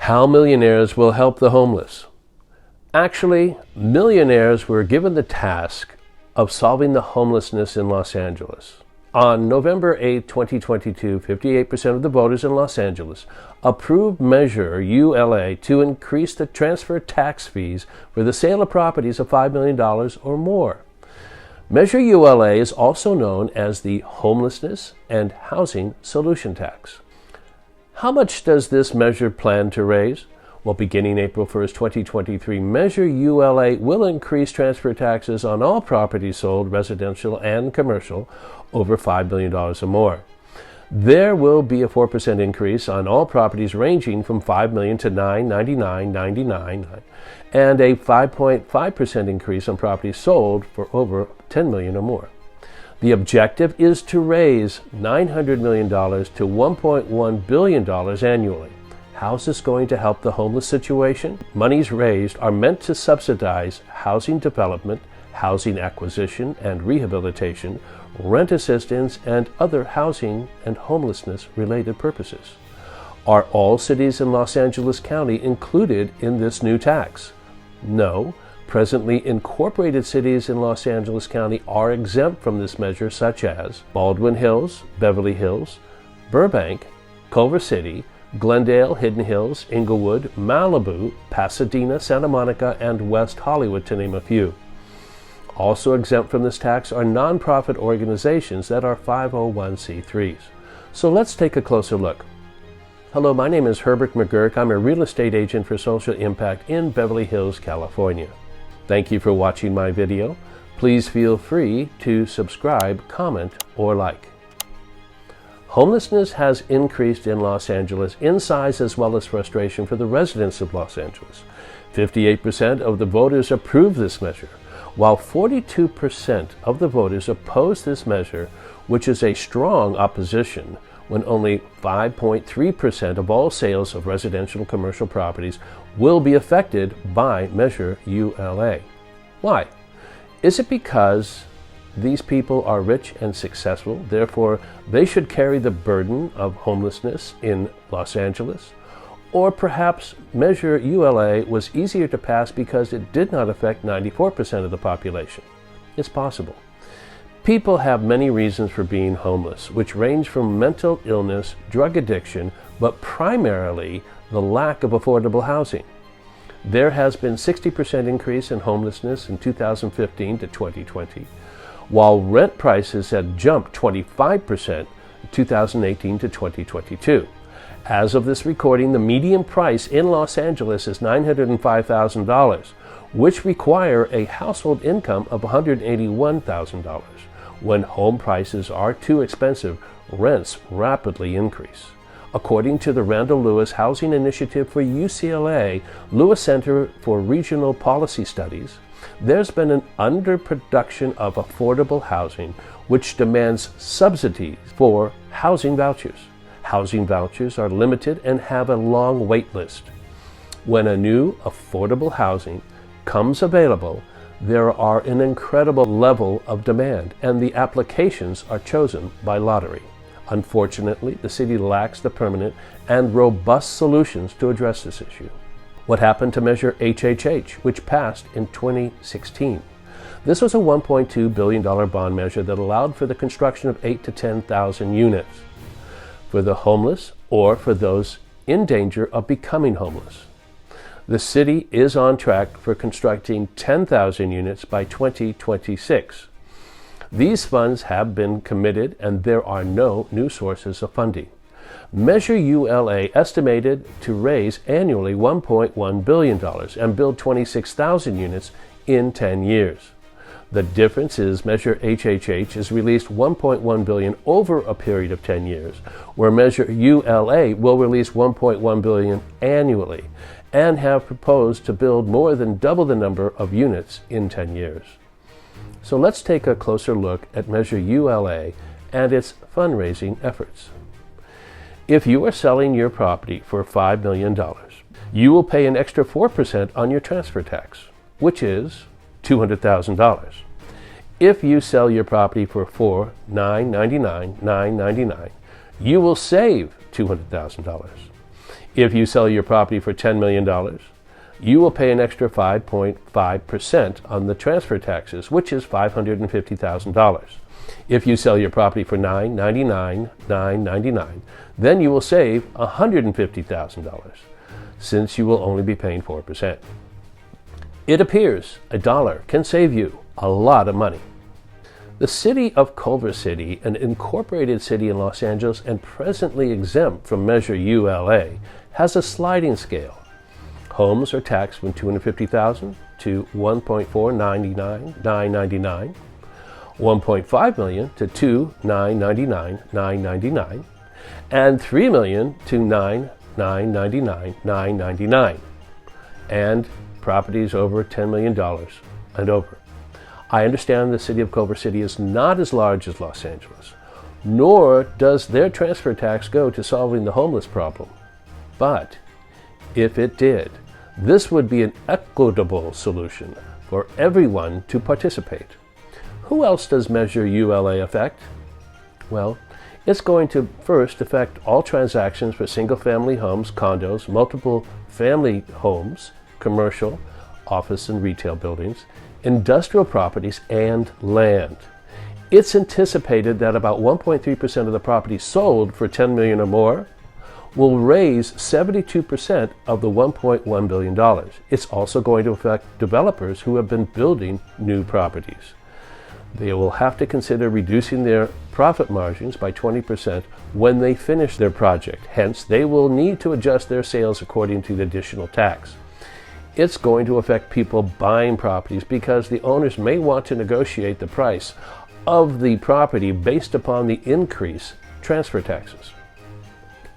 How millionaires will help the homeless. Actually, millionaires were given the task of solving the homelessness in Los Angeles. On November 8, 2022, 58% of the voters in Los Angeles approved Measure ULA to increase the transfer tax fees for the sale of properties of $5 million or more. Measure ULA is also known as the Homelessness and Housing Solution Tax. How much does this measure plan to raise? Well, beginning April 1st, 2023, Measure ULA will increase transfer taxes on all properties sold, residential and commercial, over $5 million or more. There will be a 4% increase on all properties ranging from $5 million to $999.99, and a 5.5% increase on properties sold for over $10 million or more. The objective is to raise $900 million to $1.1 billion annually. How's this going to help the homeless situation? Monies raised are meant to subsidize housing development, housing acquisition and rehabilitation, rent assistance, and other housing and homelessness related purposes. Are all cities in Los Angeles County included in this new tax? No. Presently incorporated cities in Los Angeles County are exempt from this measure, such as Baldwin Hills, Beverly Hills, Burbank, Culver City, Glendale, Hidden Hills, Inglewood, Malibu, Pasadena, Santa Monica, and West Hollywood, to name a few. Also exempt from this tax are nonprofit organizations that are 501c3s. So let's take a closer look. Hello, my name is Herbert McGurk. I'm a real estate agent for social impact in Beverly Hills, California. Thank you for watching my video. Please feel free to subscribe, comment, or like. Homelessness has increased in Los Angeles in size as well as frustration for the residents of Los Angeles. 58% of the voters approved this measure, while 42% of the voters opposed this measure, which is a strong opposition when only 5.3% of all sales of residential and commercial properties will be affected by Measure ULA. Why? Is it because these people are rich and successful, therefore they should carry the burden of homelessness in Los Angeles? Or perhaps Measure ULA was easier to pass because it did not affect 94% of the population? It's possible. People have many reasons for being homeless, which range from mental illness, drug addiction, but primarily the lack of affordable housing. There has been 60% increase in homelessness in 2015 to 2020, while rent prices had jumped 25% 2018 to 2022. As of this recording, the median price in Los Angeles is $905,000, which require a household income of $181,000. When home prices are too expensive, rents rapidly increase. According to the Randall Lewis Housing Initiative for UCLA Lewis Center for Regional Policy Studies, there's been an underproduction of affordable housing, which demands subsidies for housing vouchers. Housing vouchers are limited and have a long wait list. When a new affordable housing comes available, there are an incredible level of demand, and the applications are chosen by lottery. Unfortunately, the city lacks the permanent and robust solutions to address this issue. What happened to Measure HHH, which passed in 2016? This was a $1.2 billion bond measure that allowed for the construction of 8,000 to 10,000 units for the homeless or for those in danger of becoming homeless. The city is on track for constructing 10,000 units by 2026. These funds have been committed and there are no new sources of funding. Measure ULA estimated to raise annually $1.1 billion and build 26,000 units in 10 years. The difference is Measure HHH has released $1.1 billion over a period of 10 years, where Measure ULA will release $1.1 billion annually, and have proposed to build more than double the number of units in 10 years. So let's take a closer look at Measure ULA and its fundraising efforts. If you are selling your property for $5 million, you will pay an extra 4% on your transfer tax, which is $200,000. If you sell your property for $999,999, you will save $200,000. If you sell your property for $10 million, you will pay an extra 5.5% on the transfer taxes, which is $550,000. If you sell your property for $999,999, then you will save $150,000, since you will only be paying 4%. It appears a dollar can save you a lot of money. The city of Culver City, an incorporated city in Los Angeles and presently exempt from Measure ULA, has a sliding scale. Homes are taxed from $250,000 to $1.499,999, $1.5 million to $2,999,999, and $3 million to $9,999,999, and properties over $10 million and over. I understand the city of Culver City is not as large as Los Angeles, nor does their transfer tax go to solving the homeless problem. But if it did, this would be an equitable solution for everyone to participate. Who else does Measure ULA affect? Well, it's going to first affect all transactions for single-family homes, condos, multiple family homes, commercial, office and retail buildings, industrial properties, and land. It's anticipated that about 1.3% of the properties sold for $10 million or more will raise 72% of the $1.1 billion. It's also going to affect developers who have been building new properties. They will have to consider reducing their profit margins by 20% when they finish their project. Hence, they will need to adjust their sales according to the additional tax. It's going to affect people buying properties because the owners may want to negotiate the price of the property based upon the increased transfer taxes.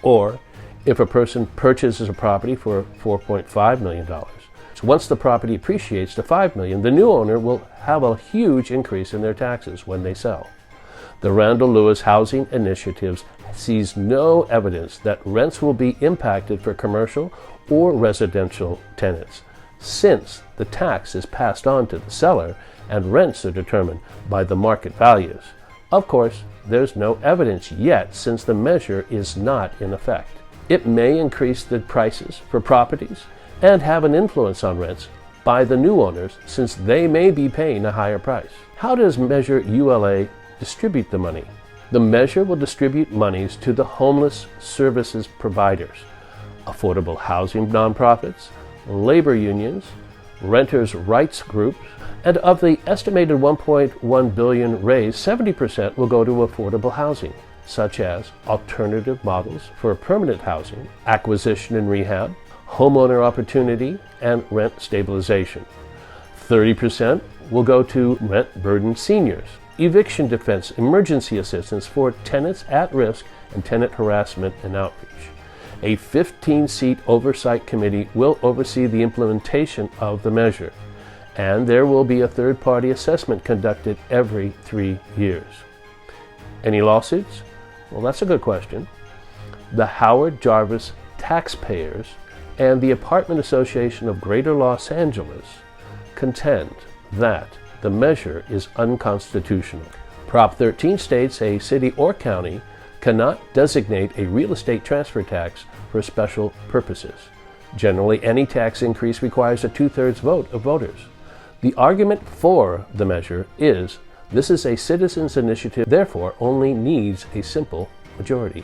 Or if a person purchases a property for $4.5 million, so once the property appreciates to $5 million, the new owner will have a huge increase in their taxes when they sell. The Randall Lewis Housing Initiative sees no evidence that rents will be impacted for commercial or residential tenants, since the tax is passed on to the seller and rents are determined by the market values. Of course, there's no evidence yet since the measure is not in effect. It may increase the prices for properties and have an influence on rents by the new owners since they may be paying a higher price. How does Measure ULA distribute the money? The measure will distribute monies to the homeless services providers, affordable housing nonprofits, labor unions, renters' rights groups, and of the estimated $1.1 billion raised, 70% will go to affordable housing, such as alternative models for permanent housing, acquisition and rehab, homeowner opportunity, and rent stabilization. 30% will go to rent-burdened seniors, eviction defense, emergency assistance for tenants at risk, and tenant harassment and outreach. A 15-seat oversight committee will oversee the implementation of the measure, and there will be a third-party assessment conducted every 3 years. Any lawsuits? Well, that's a good question. The Howard Jarvis Taxpayers and the Apartment Association of Greater Los Angeles contend that the measure is unconstitutional. Prop 13 states a city or county cannot designate a real estate transfer tax for special purposes. Generally, any tax increase requires a 2/3 vote of voters. The argument for the measure is this is a citizens' initiative, therefore only needs a simple majority.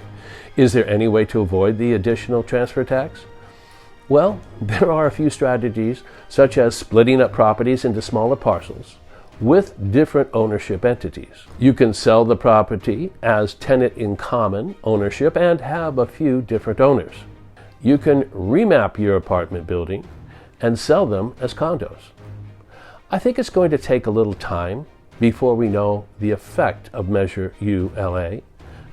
Is there any way to avoid the additional transfer tax? Well, there are a few strategies, such as splitting up properties into smaller parcels with different ownership entities. You can sell the property as tenant in common ownership and have a few different owners. You can remap your apartment building and sell them as condos. I think it's going to take a little time before we know the effect of Measure ULA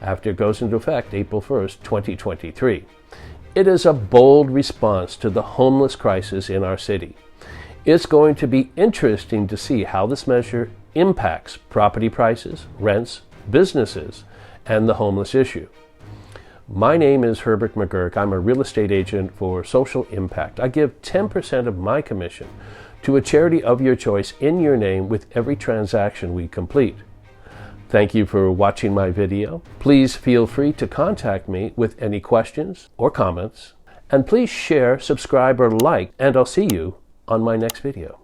after it goes into effect April 1st, 2023. It is a bold response to the homeless crisis in our city. It's going to be interesting to see how this measure impacts property prices, rents, businesses, and the homeless issue. My name is Herbert McGurk. I'm a real estate agent for social impact. I give 10% of my commission to a charity of your choice in your name with every transaction we complete. Thank you for watching my video. Please feel free to contact me with any questions or comments, And please share, subscribe, or like, and I'll see you on my next video.